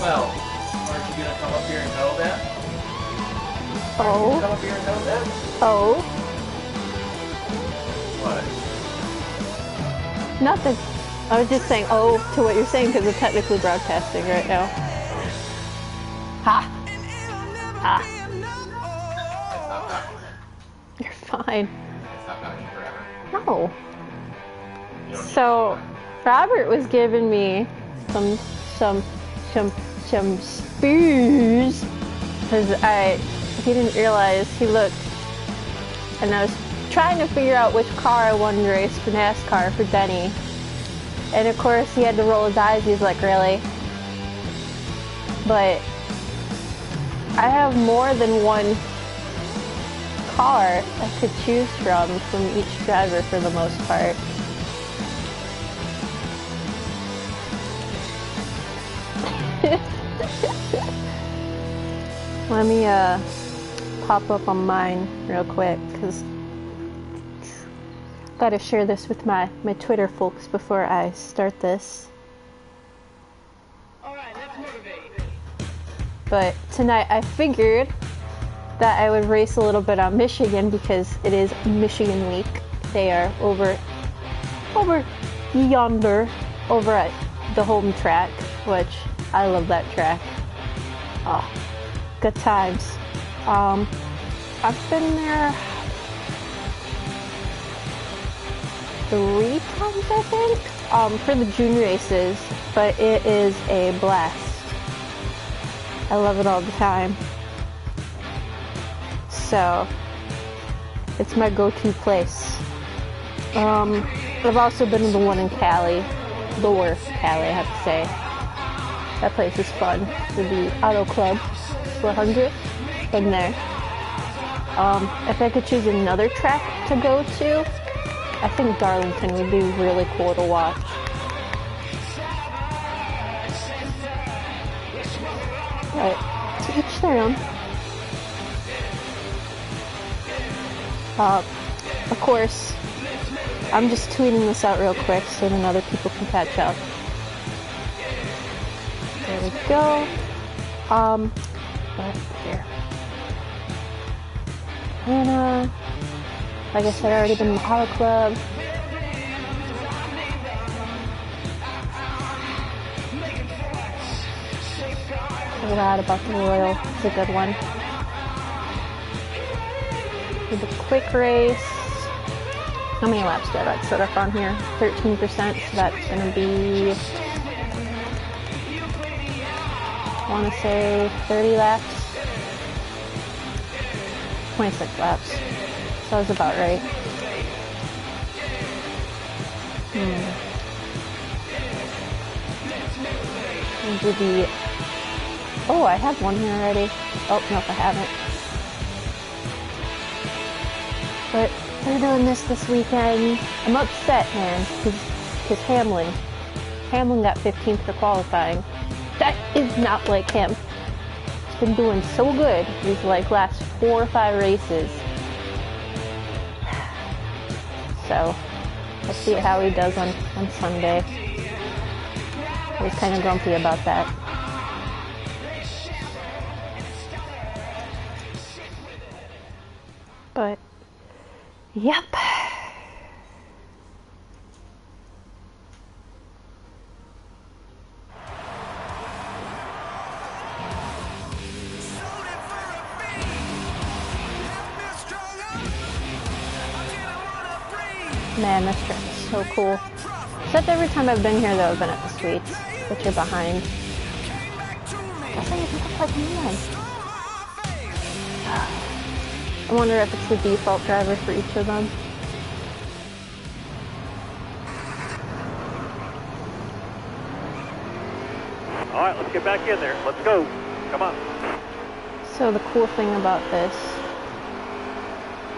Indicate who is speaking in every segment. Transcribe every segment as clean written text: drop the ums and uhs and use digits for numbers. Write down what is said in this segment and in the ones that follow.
Speaker 1: Well, aren't you gonna come up here and tell them?
Speaker 2: Oh.
Speaker 1: Come up here and tell them?
Speaker 2: Oh.
Speaker 1: What?
Speaker 2: Nothing. I was just saying oh to what you're saying because we're technically broadcasting right now. Ha! Ha!
Speaker 1: Stop talking.
Speaker 2: You're fine.
Speaker 1: Stop talking forever.
Speaker 2: No. So, Robert was giving me some spews because he didn't realize he looked, and I was trying to figure out which car I wanted to race for NASCAR for Denny, and of course he had to roll his eyes. He's like, really? But I have more than one car I could choose from each driver for the most part. Let me pop up on mine real quick because gotta share this with my Twitter folks before I start this.
Speaker 3: Alright, let's motivate.
Speaker 2: But tonight I figured that I would race a little bit on Michigan because it is Michigan week. They are over yonder, over at the home track, which I love that track. Oh, good times. I've been there 3 times, I think, for the June races, but it is a blast. I love it all the time. So, it's my go-to place. I've also been to the one in Cali, Lower Cali, I have to say. That place is fun. The Auto Club 400, been there. If I could choose another track to go to, I think Darlington would be really cool to watch. But to each their own. Of course, I'm just tweeting this out real quick so then other people can catch up. There we go. Right here. And, like I said, I've already been in the Auto Club. Forgot about the Royal. It's a good one. Do the quick race. How many laps did I set up on here? 13%, so that's gonna be, I wanna say 30 laps. 26 laps. So that was about right. Do the, oh, I have one here already. Oh, nope, I haven't. But they're doing this weekend. I'm upset, man, because Hamlin got 15th for qualifying. That is not like him. He's been doing so good these like last 4 or 5 races. So let's see how he does on Sunday. I was kind of grumpy about that. But yep. Man, this track is so cool. Except every time I've been here though, I've been at the suites, which are behind. I think it looks like mine. I wonder if it's the default driver for each of them.
Speaker 4: Alright, let's get back in there. Let's go. Come on.
Speaker 2: So the cool thing about this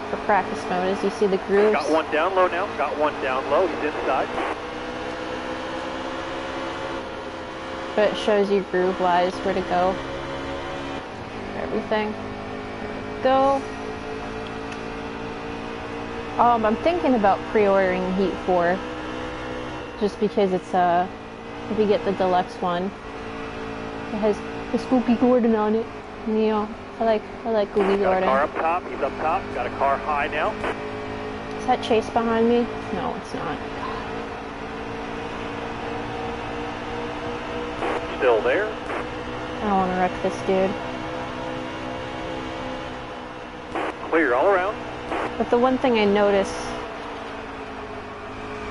Speaker 2: for practice mode is you see the grooves.
Speaker 4: Got one down low now. Got one down low. He's inside.
Speaker 2: But it shows you groove-wise where to go. For everything. There we go. I'm thinking about pre-ordering Heat 4. Just because it's if you get the deluxe one, It has the Spooky Gordon on it. And, you know, I like Googie
Speaker 4: Got a
Speaker 2: Gordon.
Speaker 4: car up top. He's up top. Got a car high now.
Speaker 2: Is that Chase behind me? No, it's not.
Speaker 4: Still there.
Speaker 2: I don't want to wreck this dude.
Speaker 4: Clear all around.
Speaker 2: But the one thing I notice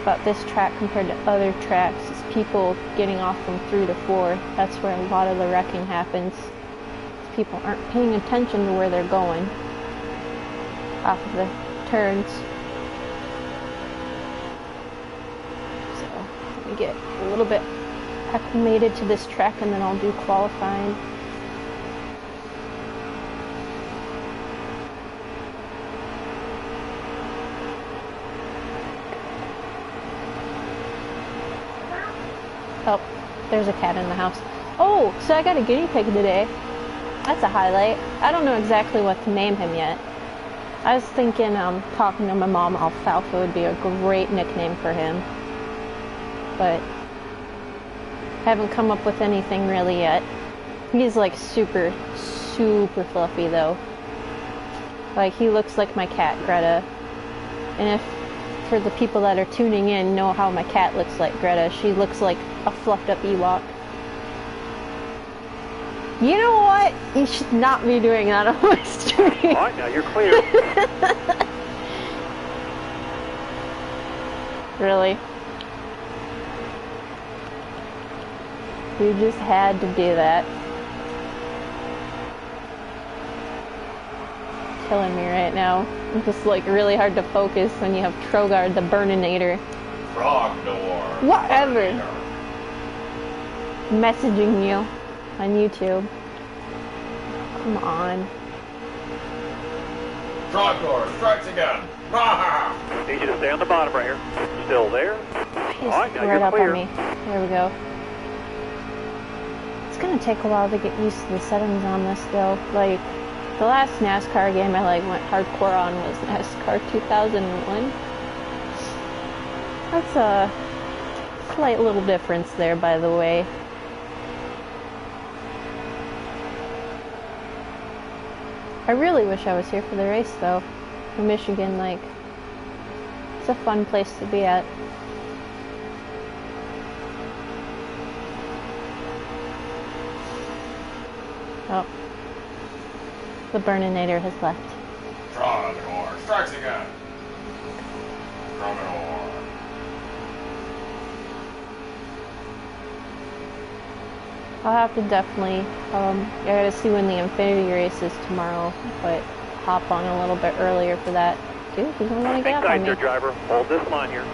Speaker 2: about this track compared to other tracks is people getting off from 3 to 4. That's where a lot of the wrecking happens. People aren't paying attention to where they're going off of the turns. So let me get a little bit acclimated to this track and then I'll do qualifying. Oh, there's a cat in the house. Oh, so I got a guinea pig today. That's a highlight. I don't know exactly what to name him yet. I was thinking, talking to my mom, Alfalfa would be a great nickname for him. But haven't come up with anything really yet. He's like super, super fluffy though. Like he looks like my cat, Greta. And if, for the people that are tuning in, know how my cat looks like Greta, she looks like a fluffed up Ewok. You know what? You should not be doing that on my stream.
Speaker 4: Alright, now you're clear.
Speaker 2: Really? You just had to do that. Killing me right now. It's just like really hard to focus when you have Trogard the Burninator.
Speaker 1: Frog door.
Speaker 2: Whatever. Messaging you on YouTube. Come on.
Speaker 1: Frog door strikes again.
Speaker 4: Need you to stay on the bottom right here. Still there. Alright, now
Speaker 2: Right
Speaker 4: you're
Speaker 2: up
Speaker 4: clear.
Speaker 2: on me. There we go. It's gonna take a while to get used to the settings on this though. Like, the last NASCAR game I went hardcore on was NASCAR 2001. That's a slight little difference there, by the way. I really wish I was here for the race though. In Michigan, it's a fun place to be at. Oh. The Burninator has left.
Speaker 1: Frog door strikes again. Frog door.
Speaker 2: I'll have to definitely, I gotta see when the Infinity race is tomorrow, but hop on a little bit earlier for that. Dude, you don't want to get up on
Speaker 4: Hang tight
Speaker 2: me.
Speaker 4: there, driver. Hold this line here.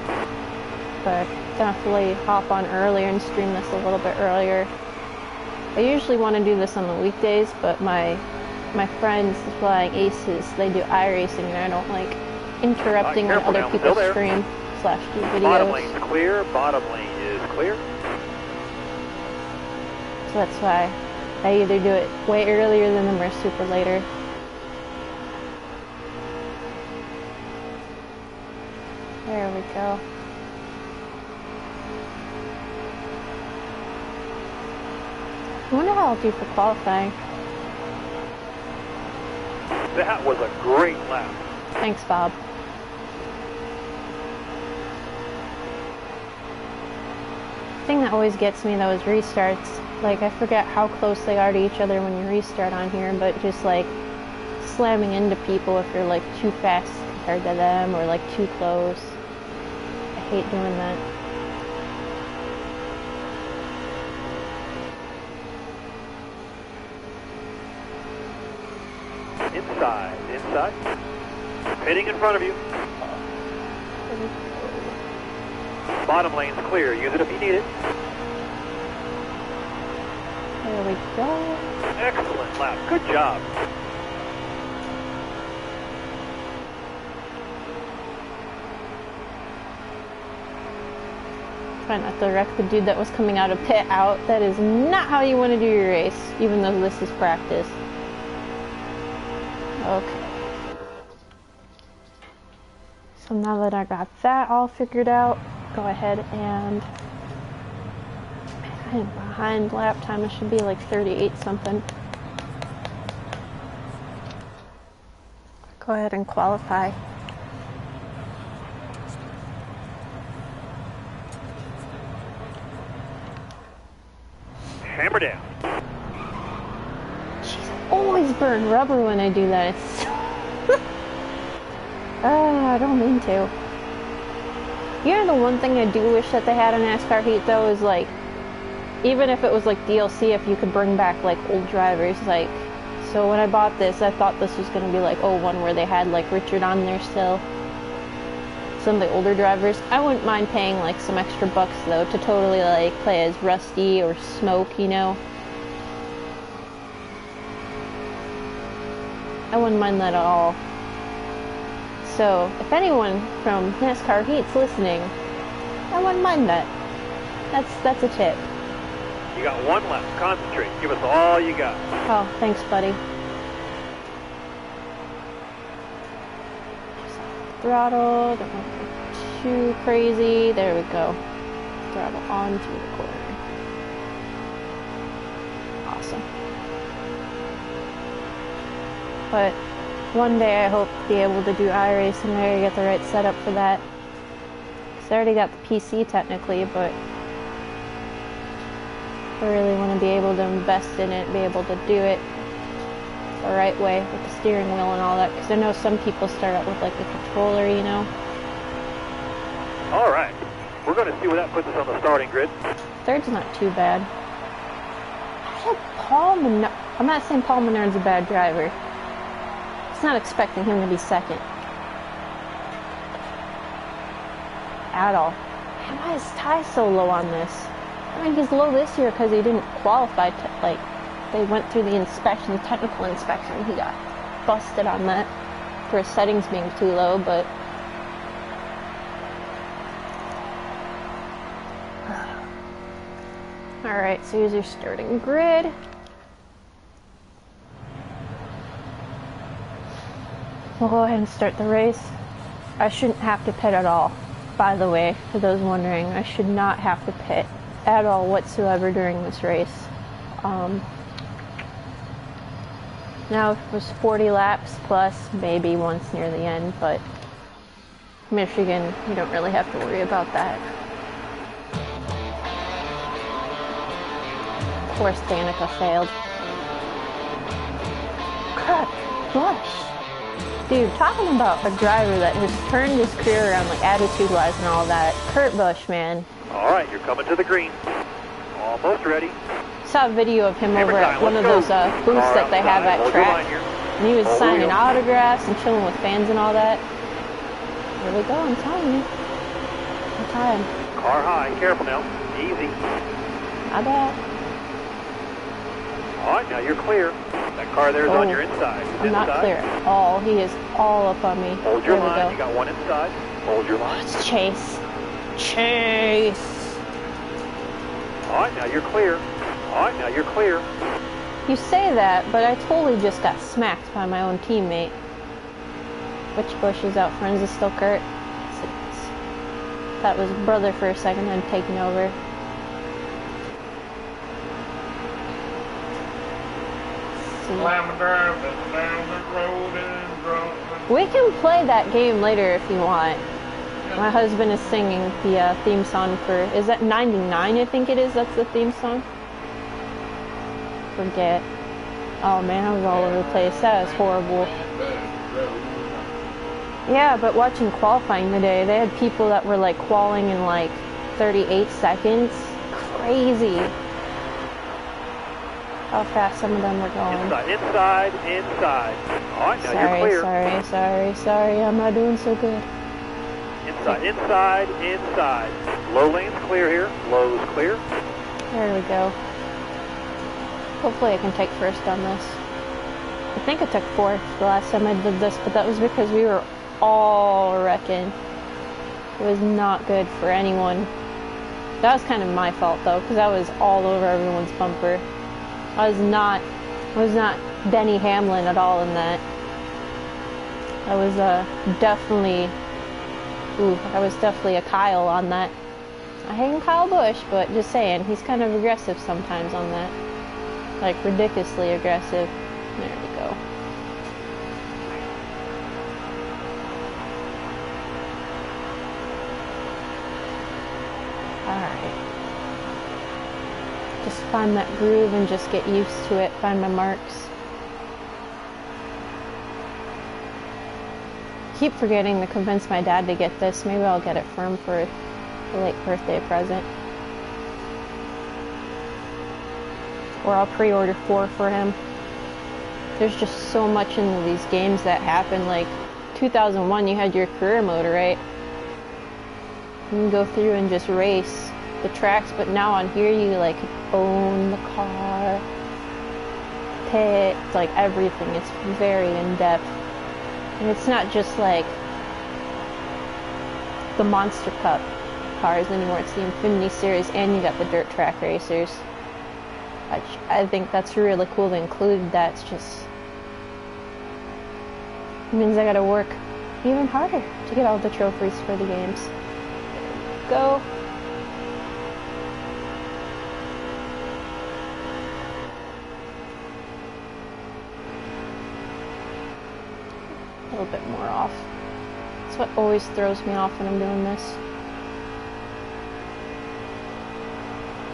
Speaker 2: But definitely hop on earlier and stream this a little bit earlier. I usually want to do this on the weekdays, but my friends, the Flying Aces, they do iRacing and I don't like interrupting when
Speaker 4: careful
Speaker 2: other
Speaker 4: now.
Speaker 2: people
Speaker 4: Still there.
Speaker 2: stream / do videos.
Speaker 4: Bottom lane's clear. Bottom lane is clear.
Speaker 2: So that's why I either do it way earlier than them or super later. There we go. I wonder how I'll do for qualifying.
Speaker 4: That was a great lap.
Speaker 2: Thanks, Bob. The thing that always gets me though is restarts. Like, I forget how close they are to each other when you restart on here, but just like slamming into people if you're like too fast compared to them or like too close. I hate doing that.
Speaker 4: Inside. Pitting in front of you. Bottom lane's clear. Use it if you need it.
Speaker 2: There we go.
Speaker 4: Excellent lap. Good job.
Speaker 2: Try not to wreck the dude that was coming out of pit out. That is not how you want to do your race, even though this is practice. Okay. So now that I got that all figured out, go ahead and... Man, I I'm behind lap time. It should be like 38 something. Go ahead and qualify.
Speaker 4: Hammer down.
Speaker 2: Jeez, I always burn rubber when I do that. It's I don't mean to. You know, the one thing I do wish that they had in NASCAR Heat though is like, even if it was like DLC, if you could bring back like old drivers, like, so when I bought this, I thought this was going to be like '01 where they had like Richard on there still. Some of the older drivers. I wouldn't mind paying like some extra bucks though to totally like play as Rusty or Smoke, you know. I wouldn't mind that at all. So, if anyone from NASCAR Heat's listening, I wouldn't mind that. That's a tip.
Speaker 4: You got one lap. Concentrate. Give us all you got.
Speaker 2: Oh, thanks, buddy. Throttle. Don't want to go too crazy. There we go. Throttle on through the corner. Awesome. But one day I hope to be able to do iRacing there, get the right setup for that. Because I already got the PC technically, but I really want to be able to invest in it, be able to do it the right way with the steering wheel and all that. Because I know some people start out with like a controller, you know.
Speaker 4: All right. We're going to see where that puts us on the starting grid.
Speaker 2: Third's not too bad. I had Paul Menard. I'm not saying Paul Menard's a bad driver. Not expecting him to be second at all. Man, why is Ty so low on this? I mean, he's low this year because he didn't qualify. Like, they went through the inspection, the technical inspection. He got busted on that for his settings being too low. But all right, so here's your starting grid. We'll go ahead and start the race. I shouldn't have to pit at all, by the way, for those wondering. I should not have to pit at all whatsoever during this race. Now, if it was 40 laps plus, maybe once near the end, but Michigan, you don't really have to worry about that. Of course, Danica failed. Crap, gosh. Dude, talking about a driver that has turned his career around, like attitude-wise and all that. Kurt Busch, man.
Speaker 4: All right, you're coming to the green. Almost ready.
Speaker 2: Saw a video of him over at one of those booths that they have at track. And he was signing autographs and chilling with fans and all that. There we go, I'm telling you. I'm tired.
Speaker 4: Car high, careful now. Easy.
Speaker 2: Not bad.
Speaker 4: All right, now you're clear. That car there is on your inside.
Speaker 2: I'm not clear at all. He is all up on me.
Speaker 4: Hold your
Speaker 2: there
Speaker 4: line.
Speaker 2: We go.
Speaker 4: You got one inside. Hold your line.
Speaker 2: It's Chase. Chase.
Speaker 4: All right, now you're clear. All right, now you're clear.
Speaker 2: You say that, but I totally just got smacked by my own teammate. Which Bush is out front? Is it still Kurt? That was brother for a second, then taking over. We can play that game later if you want. My husband is singing the theme song for, is that 99 I think it is, that's the theme song? Forget. Oh man, I was all over the place, that was horrible. Yeah, but watching qualifying today, they had people that were like qualifying in like 38 seconds. Crazy. How fast some of them were going.
Speaker 4: Inside. All right, now you're clear.
Speaker 2: Sorry. I'm not doing so good.
Speaker 4: Inside. Low lane's clear here. Low's clear.
Speaker 2: There we go. Hopefully I can take first on this. I think I took fourth the last time I did this, but that was because we were all wrecking. It was not good for anyone. That was kind of my fault though, because I was all over everyone's bumper. I was not Denny Hamlin at all in that. I was definitely a Kyle on that. I hate Kyle Busch, but just saying, he's kind of aggressive sometimes on that. Like, ridiculously aggressive. There we go. Alright. Just find that groove and just get used to it. Find my marks. Keep forgetting to convince my dad to get this. Maybe I'll get it for him for a late birthday present. Or I'll pre-order 4 for him. There's just so much into these games that happen. Like 2001, you had your career mode, right? You can go through and just race the tracks, but now on here you like own the car, pit, like everything. It's very in-depth. And it's not just like the Monster Cup cars anymore, it's the Infinity Series, and you got the dirt track racers. I think that's really cool to include that. It's just, it means I gotta work even harder to get all the trophies for the games. Go. A little bit more off. That's what always throws me off when I'm doing this.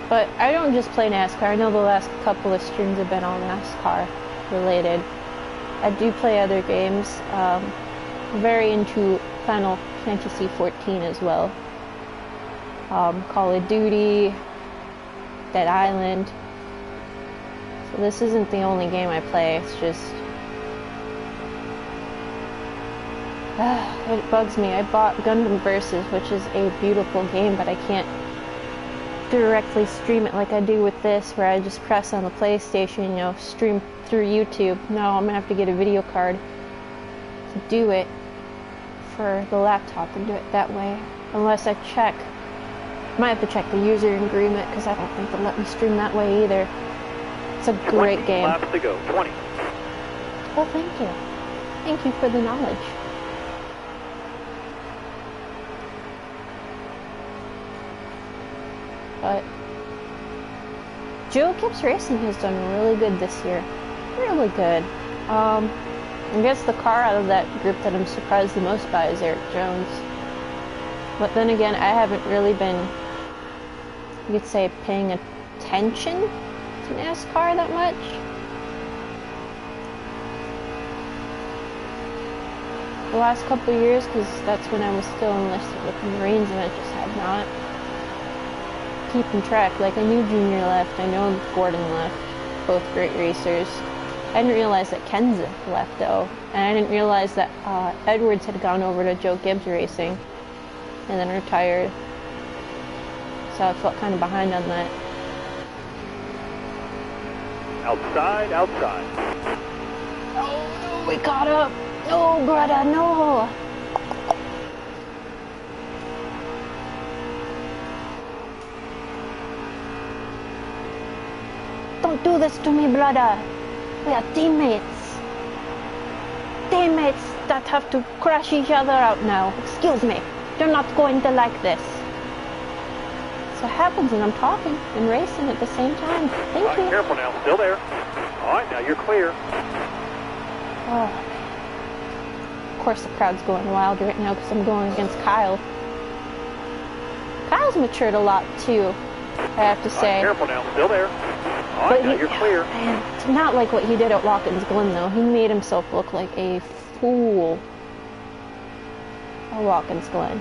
Speaker 2: But I don't just play NASCAR. I know the last couple of streams have been all NASCAR related. I do play other games. Very into Final Fantasy 14 as well. Call of Duty, Dead Island. So this isn't the only game I play. It's just it bugs me. I bought Gundam Versus, which is a beautiful game, but I can't directly stream it like I do with this, where I just press on the PlayStation, you know, stream through YouTube. No, I'm gonna have to get a video card to do it for the laptop and do it that way. Unless I check, might have to check the user agreement, because I don't think they'll let me stream that way either. It's a great game.
Speaker 4: 20 laps to go. 20.
Speaker 2: Well, thank you. Thank you for the knowledge. But Joe Gibbs Racing has done really good this year. Really good. I guess the car out of that group that I'm surprised the most by is Eric Jones. But then again, I haven't really been, you could say, paying attention to NASCAR that much. The last couple of years, because that's when I was still enlisted with the Marines, and I just have not keeping track. Like, I knew Junior left, I know Gordon left, both great racers. I didn't realize that Kenza left though, and I didn't realize that Edwards had gone over to Joe Gibbs Racing and then retired. So I felt kind of behind on that.
Speaker 4: Outside, outside.
Speaker 2: Oh, no, we caught up. No, brother, no. Don't do this to me, brother. We are teammates. Teammates that have to crash each other out now. Excuse me. You're not going to like this. That's what happens when I'm talking and racing at the same time. Thank you.
Speaker 4: Careful now. Still there. All right, now you're clear.
Speaker 2: Oh. Of course the crowd's going wild right now because I'm going against Kyle. Kyle's matured a lot too, I have to say.
Speaker 4: Careful now. Still there. All right, now you're clear.
Speaker 2: Man, it's not like what he did at Watkins Glen, though. He made himself look like a fool at Watkins Glen.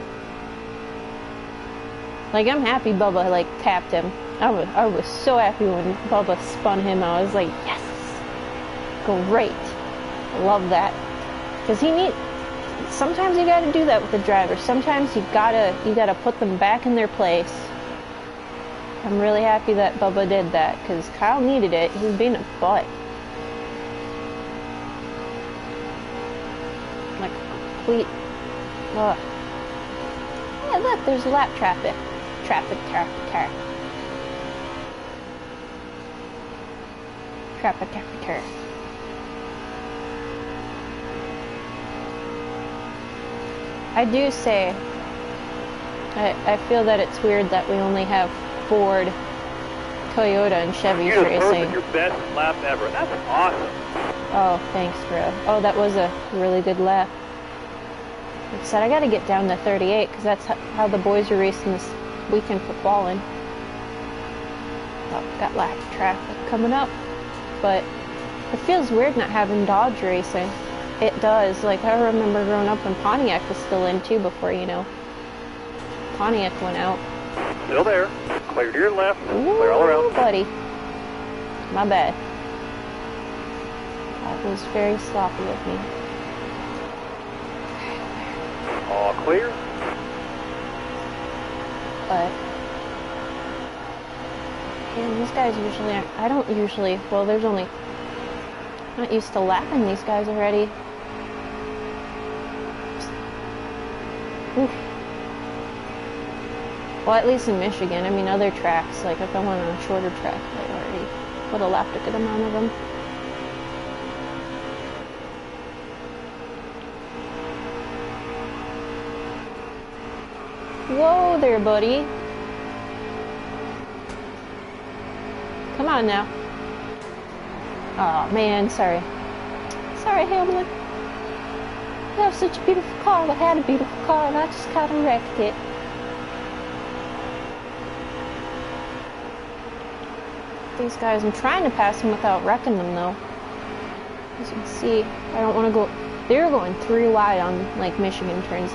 Speaker 2: Like, I'm happy Bubba, like, tapped him. I was so happy when Bubba spun him out. I was like, yes! Great. I love that. Because sometimes you gotta do that with the driver. Sometimes you gotta put them back in their place. I'm really happy that Bubba did that, because Kyle needed it. He was being a butt. Like, complete... Ugh. Yeah, look, there's lap traffic. Traffic. I do say, I feel that it's weird that we only have Ford, Toyota, and Chevy's
Speaker 4: You just posted
Speaker 2: racing.
Speaker 4: your best lap ever. That's awesome.
Speaker 2: Oh, thanks, bro. Oh, that was a really good lap. Like I said, I gotta get down to 38, because that's how the boys are racing this weekend for qualifying. Oh, got lack of traffic coming up. But it feels weird not having Dodge racing. It does. Like, I remember growing up when Pontiac was still in, too, before, you know, Pontiac went out.
Speaker 4: Still there. Clear to your left.
Speaker 2: Ooh,
Speaker 4: Clear all around.
Speaker 2: buddy. My bad. That was very sloppy of me.
Speaker 4: All clear.
Speaker 2: But man, these guys usually aren't. I don't usually. Well, there's only. I'm not used to lapping these guys already. Oof. Well, at least in Michigan. I mean, other tracks, like if I went on a shorter track, I already would have lapped a good amount of them. Whoa there, buddy. Come on now. Oh man, sorry. Sorry, Hamlin. You have such a beautiful car. I had a beautiful car and I just kind of wrecked it. These guys, I'm trying to pass them without wrecking them though. As you can see, I don't want to go. They're going 3 wide on like Michigan turns.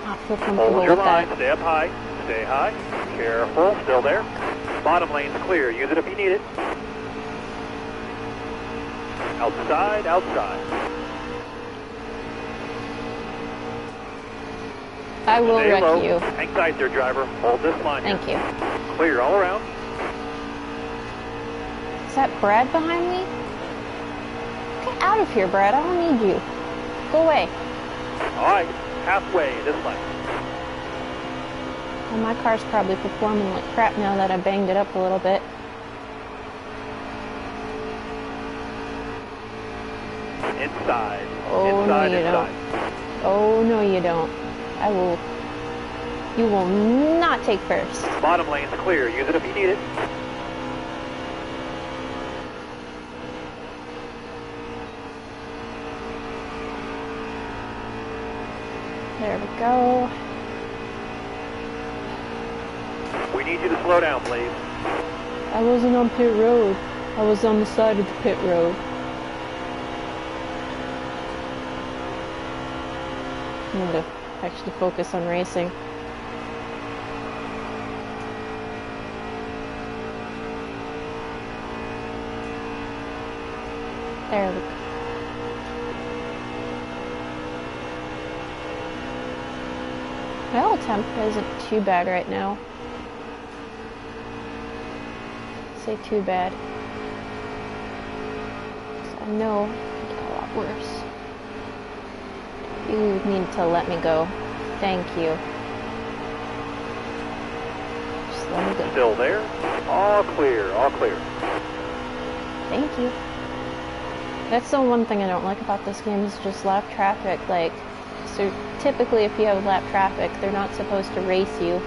Speaker 2: Not feel comfortable
Speaker 4: Hold your
Speaker 2: with
Speaker 4: line.
Speaker 2: that.
Speaker 4: Stay up high. Stay high. Careful. Still there. Bottom lane's clear. Use it if you need it. Outside. Outside.
Speaker 2: I will
Speaker 4: Stay
Speaker 2: wreck
Speaker 4: low.
Speaker 2: you.
Speaker 4: Hang tight there, driver. Hold this line.
Speaker 2: Thank
Speaker 4: here.
Speaker 2: you.
Speaker 4: Clear all around.
Speaker 2: Is that Brad behind me? Get out of here, Brad. I don't need you. Go away.
Speaker 4: All right. Halfway this lane.
Speaker 2: Well, my car's probably performing like crap now that I banged it up a little bit.
Speaker 4: Inside.
Speaker 2: Oh,
Speaker 4: Inside,
Speaker 2: no, you
Speaker 4: inside.
Speaker 2: don't. Oh, no, you don't. I will. You will not take first.
Speaker 4: Bottom lane's clear. Use it if you need it.
Speaker 2: There we go.
Speaker 4: We need you to slow down, please.
Speaker 2: I wasn't on pit road. I was on the side of the pit road. I need to actually focus on racing. There we go. My oil temp isn't too bad right now. Say too bad. I know it could get a lot worse. You need to let me go. Thank you. Just let me go.
Speaker 4: Still there. All clear. All clear.
Speaker 2: Thank you. That's the one thing I don't like about this game is just lap traffic. Like, so typically if you have lap traffic, they're not supposed to race you.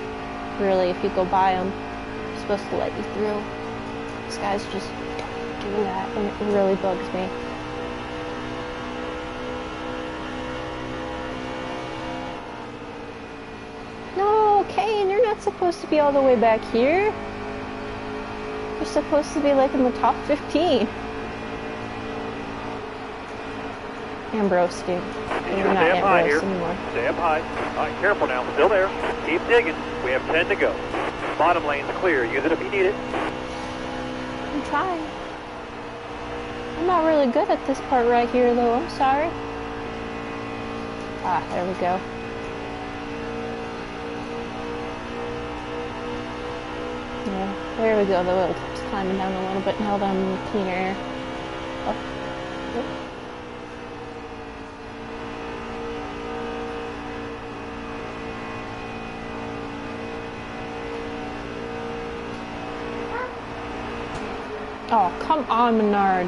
Speaker 2: Really, if you go by them, they're supposed to let you through. These guys just don't do that, and it really bugs me. No, Kane, you're not supposed to be all the way back here. You're supposed to be like in the top 15. Ambroski. You're not
Speaker 4: Stay up high
Speaker 2: Ambrose
Speaker 4: here.
Speaker 2: anymore.
Speaker 4: Stay up high. All right, careful now. Still there. Keep digging. We have 10 to go. Bottom lane's clear. Use it if you need it.
Speaker 2: I'm trying. I'm not really good at this part right here, though. I'm sorry. Ah, there we go. Yeah, there we go. The oil tip's climbing down a little bit now that I'm in cleaner air. Oh. Yep. Oh, come on, Menard.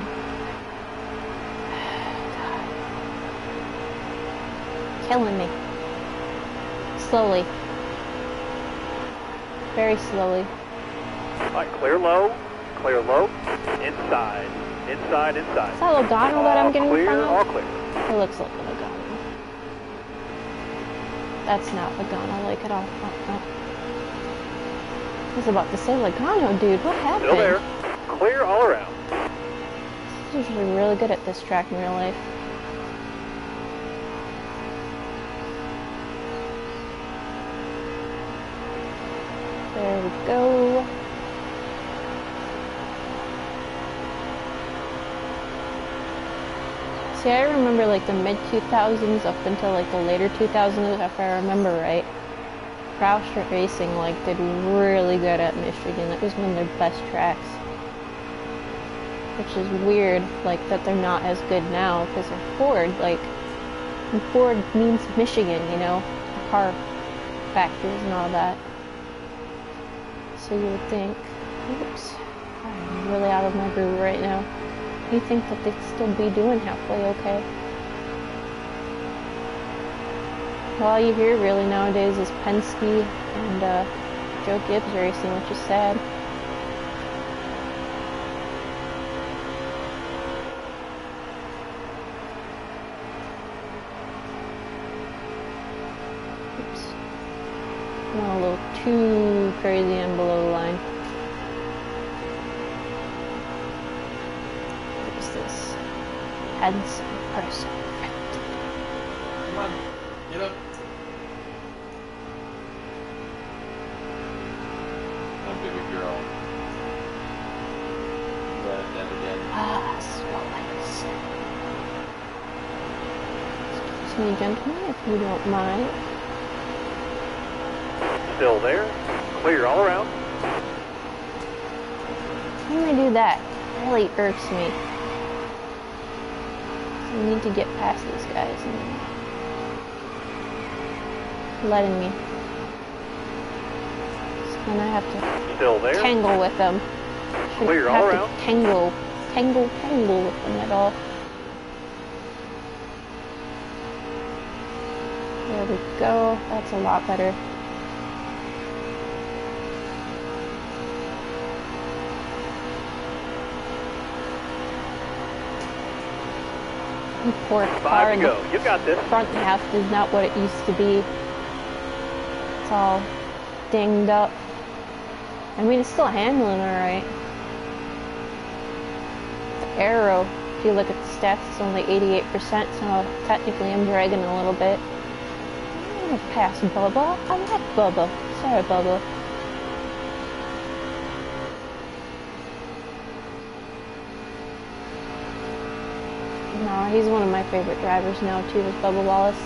Speaker 2: Killing me. Slowly. very slowly.
Speaker 4: Alright, clear low, inside, inside, inside.
Speaker 2: Is that Logano that I'm getting in front of?
Speaker 4: All clear.
Speaker 2: It looks like a Logano. That's not Logano like at all. Oh. I was about to say Logano, dude. What happened?
Speaker 4: Still there. Clear all around.
Speaker 2: He's usually really good at this track in real life. There we go. See, I remember like the mid-2000s up until like the later 2000s, if I remember right. Roush Racing like did really good at Michigan. It was one of their best tracks. Which is weird, like that they're not as good now because they're Ford. Like, and Ford means Michigan, you know, car factories and all that. So you would think, oops, I'm really out of my groove right now. You think that they'd still be doing halfway okay. Well, all you hear really nowadays is Penske and Joe Gibbs racing, which is sad. Oops. Went a little too crazy and below the line. What is this? Handsome person.
Speaker 1: Come on, get up. That baby girl. That again.
Speaker 2: Ah, swallows. Excuse me, gentlemen, if you don't mind.
Speaker 4: Still there. Clear all around.
Speaker 2: When they do that, it really irks me. So we need to get past these guys and letting me. So then I have to
Speaker 4: Still there.
Speaker 2: tangle with them.
Speaker 4: Clear all
Speaker 2: Have
Speaker 4: around.
Speaker 2: to tangle with them at all. There we go. That's a lot better. Poor car.
Speaker 4: 5 to go. You got this.
Speaker 2: Front half is not what it used to be. It's all dinged up. I mean, it's still handling alright. The aero, if you look at the stats, it's only 88%, so technically I'm dragging a little bit. I'm gonna pass Bubba. I like Bubba. Sorry, Bubba. No, he's one of my favorite drivers now too, is Bubba Wallace.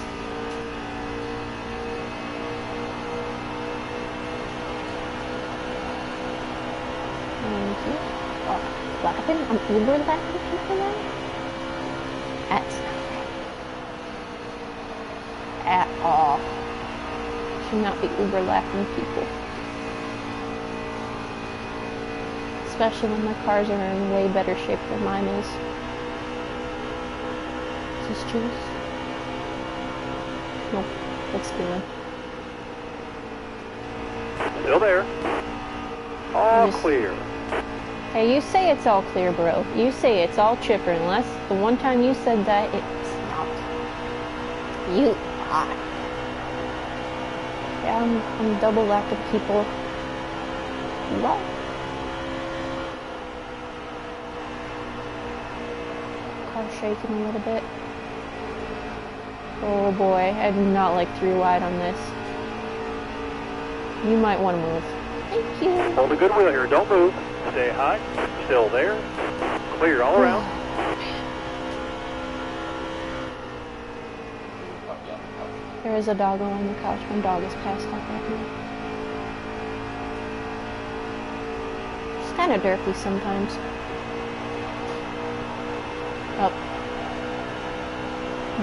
Speaker 2: Thank you. Oh, lapping? I'm Uber lapping people now? That's not right. At all. Should not be Uber lapping people. Especially when my cars are in way better shape than mine is. Is this juice? Nope. It's good.
Speaker 4: Still there. All
Speaker 2: Just-
Speaker 4: clear.
Speaker 2: Hey, you say it's all clear, bro. You say it's all chipper, unless the one time you said that, it's not. You are. Yeah, I'm double lapping people. What? Car shaking a little bit. Oh boy, I do not like 3 wide on this. You might want to move. Thank you.
Speaker 4: Hold a good wheel here. Don't move. Stay high. Still there. Clear all around.
Speaker 2: There is a doggo on the couch. My dog is passed out right now. It's kind of derpy sometimes. Oh.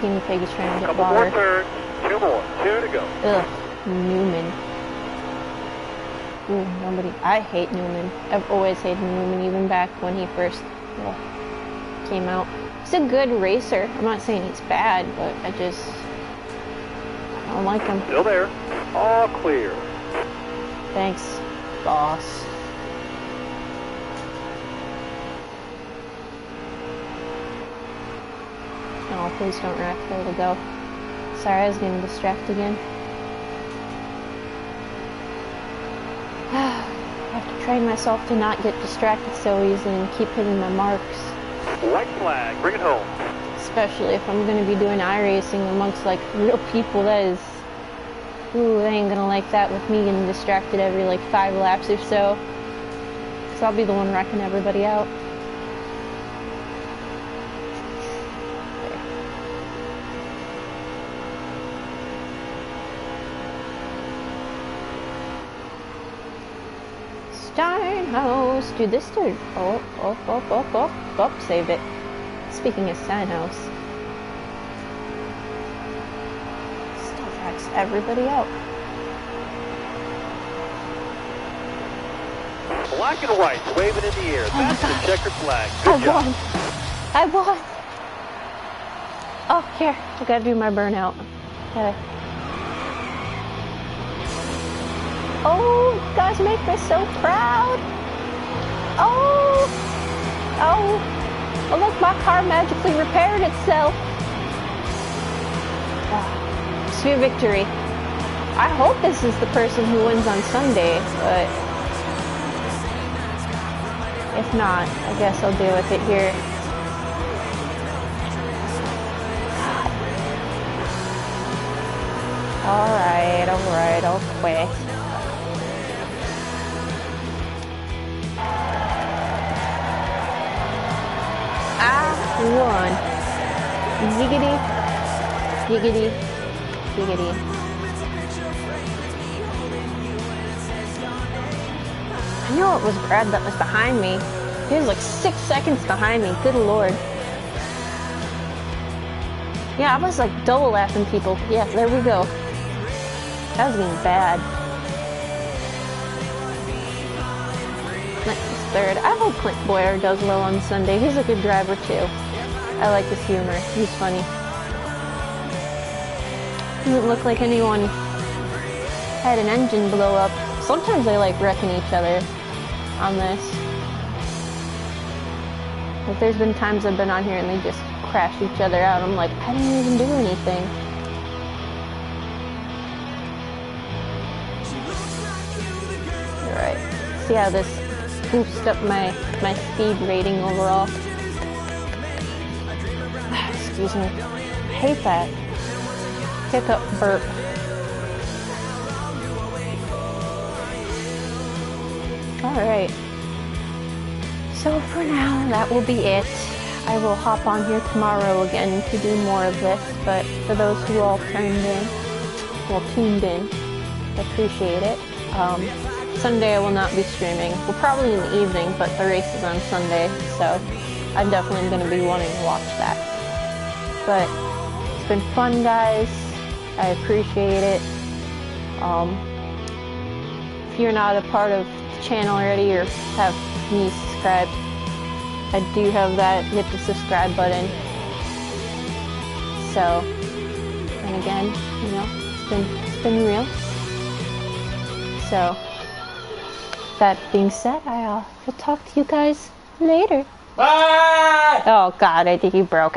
Speaker 2: Guinea pig is trying to get
Speaker 4: Couple more
Speaker 2: water.
Speaker 4: turns. 2 more. 2 to go.
Speaker 2: Ugh, Newman. Ooh, nobody. I hate Newman. I've always hated Newman, even back when he first came out. He's a good racer. I'm not saying he's bad, but I don't like him.
Speaker 4: Still there. All clear.
Speaker 2: Thanks. boss. Oh, please don't wreck. There we go. Sorry, I was getting distracted again. I have to train myself to not get distracted so easily and keep hitting my marks.
Speaker 4: White flag, bring it home.
Speaker 2: Especially if I'm going to be doing iRacing amongst like real people. That is, ooh, they ain't gonna like that with me getting distracted every like 5 laps or so. Cause I'll be the one wrecking everybody out. Steinhouse, dude, this dude, save it. Speaking of Steinhouse, still wrecks everybody out.
Speaker 4: Black and white, waving in the air. That's the checkered flag. Good job.
Speaker 2: I won! Oh, here, I gotta do my burnout. Okay. Oh, you guys make me so proud! Oh! Oh, look, my car magically repaired itself. Oh, sweet victory. I hope this is the person who wins on Sunday, but if not, I guess I'll deal with it here. Alright, I'll quit. One. Giggity. Giggity. Giggity. I knew it was Brad that was behind me. He was like 6 seconds behind me. Good lord. Yeah, I was like double laughing people. Yeah, there we go. That was getting bad. Third. I hope Clint Boyer does well on Sunday. He's a good driver too. I like his humor. He's funny. Doesn't look like anyone had an engine blow up. Sometimes they like wrecking each other on this. Like there's been times I've been on here and they just crash each other out. I'm like, I didn't even do anything. Alright. See how this boost up my speed rating overall. Excuse me. I hate that. Hiccup burp. Alright. So for now, that will be it. I will hop on here tomorrow again to do more of this, but for those who all tuned in, I appreciate it. Sunday I will not be streaming. Well, probably in the evening, but the race is on Sunday, so I'm definitely going to be wanting to watch that. But it's been fun, guys. I appreciate it. If you're not a part of the channel already or have me subscribed, I do have that. Hit the subscribe button. So, and again, you know, it's been real. So, that being said, I will talk to you guys later.
Speaker 1: Bye!
Speaker 2: Oh God, I think you broke it.